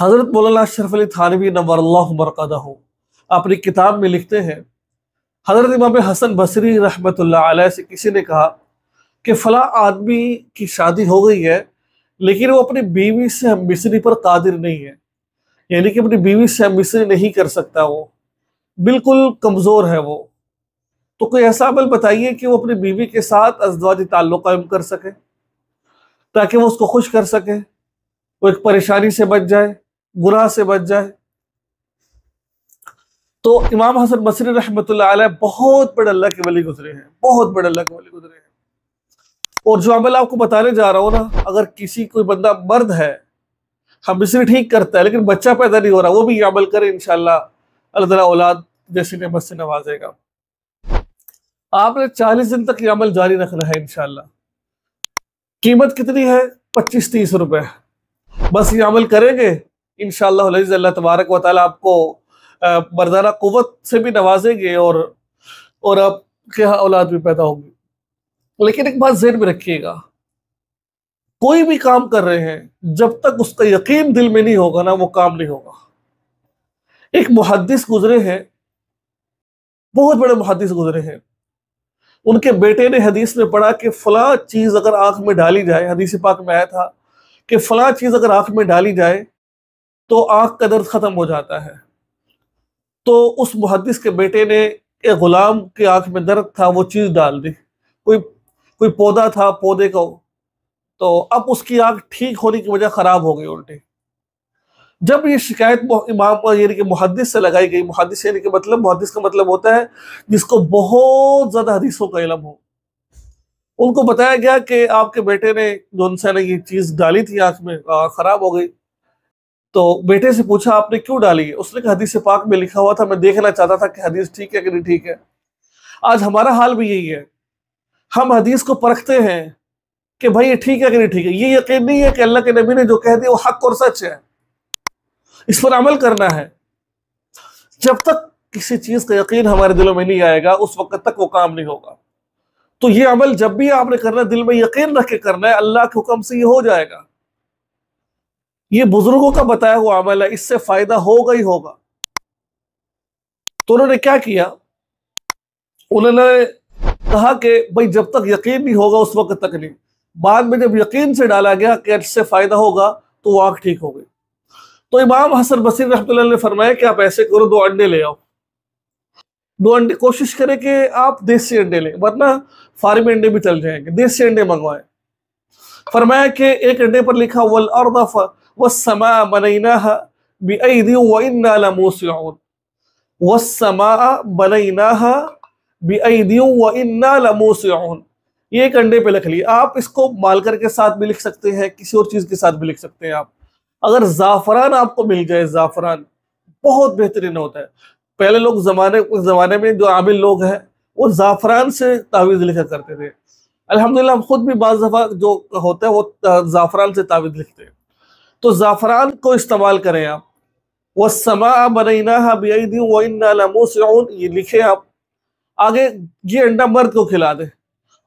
حضرت مولانا اشرف علی تھانوی نور اللہ مرقدہ اپنی کتاب میں لکھتے ہیں، حضرت امام حسن بصری رحمۃ اللہ علیہ سے کسی نے کہا کہ فلاں آدمی کی شادی ہو گئی ہے لیکن وہ اپنی بیوی سے ہم مصری پر قادر نہیں ہے، یعنی کہ اپنی بیوی سے ہم مصری نہیں کر سکتا، وہ بالکل کمزور ہے وہ، تو کوئی ایسا عمل بتائیے کہ وہ اپنی بیوی کے ساتھ ازدواجی تعلق قائم کر سکے تاکہ وہ اس کو خوش کر سکے، وہ ایک پریشانی سے بچ جائے، گناہ سے بچ جائے۔ تو امام حسن بصری رحمۃ اللہ علیہ بہت بڑے اللہ کے ولی گزرے ہیں، بہت بڑے اللہ کے ولی گزرے ہیں۔ اور جو عمل آپ کو بتانے جا رہا ہوں نا، اگر کسی کوئی بندہ مرد ہے، ہم مصری ٹھیک کرتا ہے لیکن بچہ پیدا نہیں ہو رہا، وہ بھی یہ عمل کرے، انشاءاللہ اللہ تعالیٰ اولاد جیسی نعمت سے نوازے گا۔ آپ نے 40 دن تک یہ عمل جاری رکھنا ہے انشاءاللہ۔ قیمت کتنی ہے؟ 25-30 روپے۔ بس یہ عمل کریں گے انشاءاللہ العزیز، اللہ تبارک و تعالیٰ آپ کو مردانہ قوت سے بھی نوازیں گے اور آپ کے ہاں اولاد بھی پیدا ہوگی۔ لیکن ایک بات ذہن میں رکھیے گا، کوئی بھی کام کر رہے ہیں جب تک اس کا یقین دل میں نہیں ہوگا نا، وہ کام نہیں ہوگا۔ ایک محدث گزرے ہیں، بہت بڑے محدث گزرے ہیں، ان کے بیٹے نے حدیث میں پڑھا کہ فلاں چیز اگر آنکھ میں ڈالی جائے، حدیث پاک میں آیا تھا کہ فلاں چیز اگر آنکھ میں ڈالی جائے تو آنکھ کا درد ختم ہو جاتا ہے۔ تو اس محدث کے بیٹے نے ایک غلام کی آنکھ میں درد تھا، وہ چیز ڈال دی، کوئی پودا تھا پودے کو، تو اب اس کی آنکھ ٹھیک ہونے کی وجہ خراب ہو گئی الٹی۔ جب یہ شکایت امام یعنی کہ محدث سے لگائی گئی، محدث یعنی کہ محدث کا مطلب ہوتا ہے جس کو بہت زیادہ حدیثوں کا علم ہو، ان کو بتایا گیا کہ آپ کے بیٹے نے جو ان سے نے یہ چیز ڈالی تھی آنکھ میں، خراب ہو گئی۔ تو بیٹے سے پوچھا آپ نے کیوں ڈالی ہے؟ اس نے کہا حدیث پاک میں لکھا ہوا تھا، میں دیکھنا چاہتا تھا کہ حدیث ٹھیک ہے کہ نہیں ٹھیک ہے۔ آج ہمارا حال بھی یہی ہے، ہم حدیث کو پرکھتے ہیں کہ بھائی یہ ٹھیک ہے کہ نہیں ٹھیک ہے، یہ یقین نہیں ہے کہ اللہ کے نبی نے جو کہہ دیا وہ حق اور سچ ہے، اس پر عمل کرنا ہے۔ جب تک کسی چیز کا یقین ہمارے دلوں میں نہیں آئے گا اس وقت تک وہ کام نہیں ہوگا۔ تو یہ عمل جب بھی آپ نے کرنا، دل میں یقین رکھ کے کرنا ہے، اللہ کے حکم سے یہ ہو جائے گا۔ یہ بزرگوں کا بتایا ہوا عمل ہے، اس سے فائدہ ہوگا ہی ہوگا۔ تو انہوں نے کیا کیا؟ انہوں نے کہا کہ بھائی جب تک یقین نہیں ہوگا اس وقت تک نہیں۔ بعد میں جب یقین سے ڈالا گیا کہ اس سے فائدہ ہوگا تو وہ آنکھ ٹھیک ہو گئی۔ تو امام حسن بصری رحمۃ اللہ نے فرمایا کہ آپ ایسے کرو، 2 انڈے لے آؤ، 2 انڈے، کوشش کریں کہ آپ دیسی انڈے لیں، ورنہ فارمی انڈے بھی چل جائیں گے، دیسی انڈے منگوائیں۔ فرمایا کہ ایک انڈے پر لکھا وَالْأَرْضَ وَالسَّمَاءَ بَنَيْنَاهَا بِأَيْدٍ وَإِنَّا لَمُوسِعُونَ، وَالسَّمَاءَ بَنَيْنَاهَا بِأَيْدٍ وَإِنَّا لَمُوسِعُونَ، یہ ایک انڈے پہ لکھ لیا۔ آپ اس کو مالکر کے ساتھ بھی لکھ سکتے ہیں، کسی اور چیز کے ساتھ بھی لکھ سکتے ہیں۔ آپ اگر زعفران آپ کو مل جائے، زعفران بہت بہترین ہوتا ہے۔ پہلے لوگ زمانے میں جو عامل لوگ ہیں وہ زعفران سے تعویذ لکھا کرتے تھے۔ الحمدللہ ہم خود بھی بعض دفعہ جو ہوتا ہے وہ زعفران سے تعویذ لکھتے ہیں۔ تو زعفران کو استعمال کریں آپ۔ وَالسَّمَاءَ بَنَيْنَاهَا بِأَيْدٍ وَإِنَّا لَمُوسِعُونَ، یہ لکھیں آپ۔ آگے یہ انڈا مرد کو کھلا دیں۔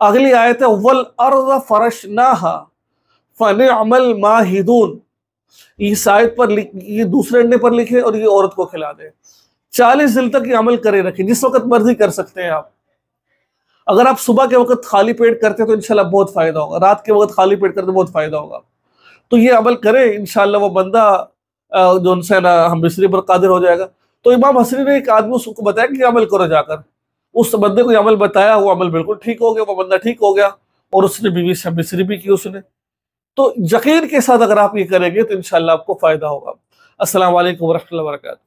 اگلی آیت ہے وَالْأَرْضَ فَرَشْنَاهَا فَنِعْمَ الْمَاهِدُونَ، اس آیت پر یہ دوسرے انڈے پر لکھیں اور یہ عورت کو کھلا دیں۔ 40 دن تک یہ عمل کرے رکھیں، جس وقت مرضی کر سکتے ہیں آپ۔ اگر آپ صبح کے وقت خالی پیٹ کرتے ہیں تو انشاءاللہ بہت فائدہ ہوگا، رات کے وقت خالی پیٹ کرتے بہت فائدہ ہوگا۔ تو یہ عمل کریں انشاءاللہ، وہ بندہ جو ان سے نا ہم مصری پر قادر ہو جائے گا۔ تو امام حسنی نے ایک آدمی اس کو بتایا کہ یہ عمل کرو جا کر، اس بندے کو یہ عمل بتایا، وہ عمل بالکل ٹھیک ہو گیا، وہ بندہ ٹھیک ہو گیا اور اس نے بیوی سے مصری بھی کی اس نے۔ تو یقین کے ساتھ اگر آپ یہ کریں گے تو انشاءاللہ آپ کو فائدہ ہوگا۔ السلام علیکم ورحمۃ اللہ وبرکاتہ۔